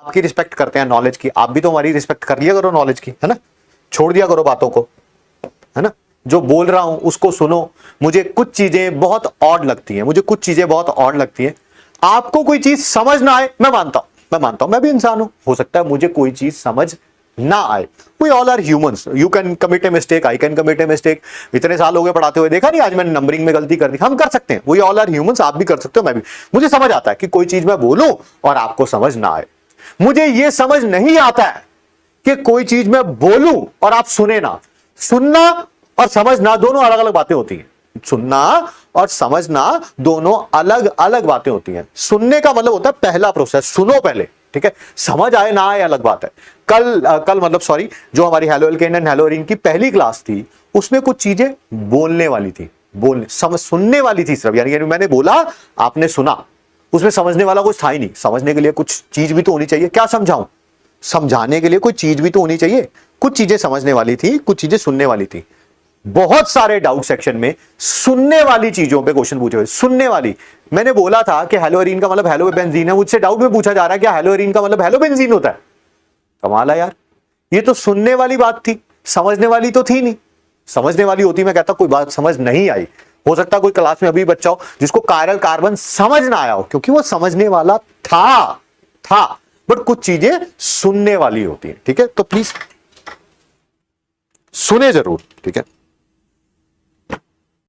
आपकी रिस्पेक्ट करते हैं नॉलेज की, आप भी तो हमारी रिस्पेक्ट कर लिया करो नॉलेज की, है ना। छोड़ दिया करो बातों को, है ना। जो बोल रहा हूं उसको सुनो। मुझे कुछ चीजें बहुत ऑड लगती हैं, मुझे कुछ चीजें बहुत ऑड लगती हैं। आपको कोई चीज समझ ना आए, मैं मानता हूं, मैं भी इंसान हूं, हो सकता है मुझे कोई चीज समझ ना आए। We all are humans, you can commit a mistake, I can commit a mistake. इतने साल हो गए पढ़ाते हुए, देखा नहीं आज मैंने नंबरिंग में गलती कर दी, हम कर सकते हैं। वी ऑल आर ह्यूमंस, आप भी कर सकते हो, मैं भी। मुझे समझ आता है कि कोई चीज मैं बोलूं और आपको समझ ना आए। मुझे यह समझ नहीं आता है कि कोई चीज मैं बोलूं और आप सुने ना। सुनना और समझना दोनों अलग अलग बातें होती हैं। सुनना और समझना दोनों अलग अलग बातें होती हैं। सुनने का मतलब होता है पहला प्रोसेस, सुनो पहले, ठीक है। समझ आए ना आए अलग बात है। कल मतलब सॉरी, जो हमारी halo alkane and hello arene की पहली क्लास थी, उसमें कुछ चीजें बोलने वाली थी, सुनने वाली थी सिर्फ, यानी मैंने बोला, आपने सुना, उसमें समझने वाला कुछ था ही नहीं। समझने के लिए कुछ चीज भी तो होनी चाहिए। क्या समझाऊं? समझाने के लिए कोई चीज भी तो होनी चाहिए। कुछ चीजें समझने वाली थी, कुछ चीजें सुनने वाली थी। बहुत सारे डाउट सेक्शन में सुनने वाली चीजों पे क्वेश्चन पूछे हुए, सुनने वाली। मैंने बोला था कि हेलो एरीन का मतलब हेलो बेंजीन है, मुझसे डाउट में पूछा जा रहा है क्या हेलो एरीन का मतलब हेलो बेंजीन होता है? कमाल है यार, ये तो सुनने वाली बात थी, समझने वाली तो थी नहीं। समझने वाली होती मैं कहता कोई बात समझ नहीं आई। हो सकता कोई क्लास में अभी बच्चा हो जिसको कायरल कार्बन समझ ना आया हो, क्योंकि वो समझने वाला था बट कुछ चीजें सुनने वाली होती है, ठीक है। तो प्लीज सुने जरूर, ठीक है।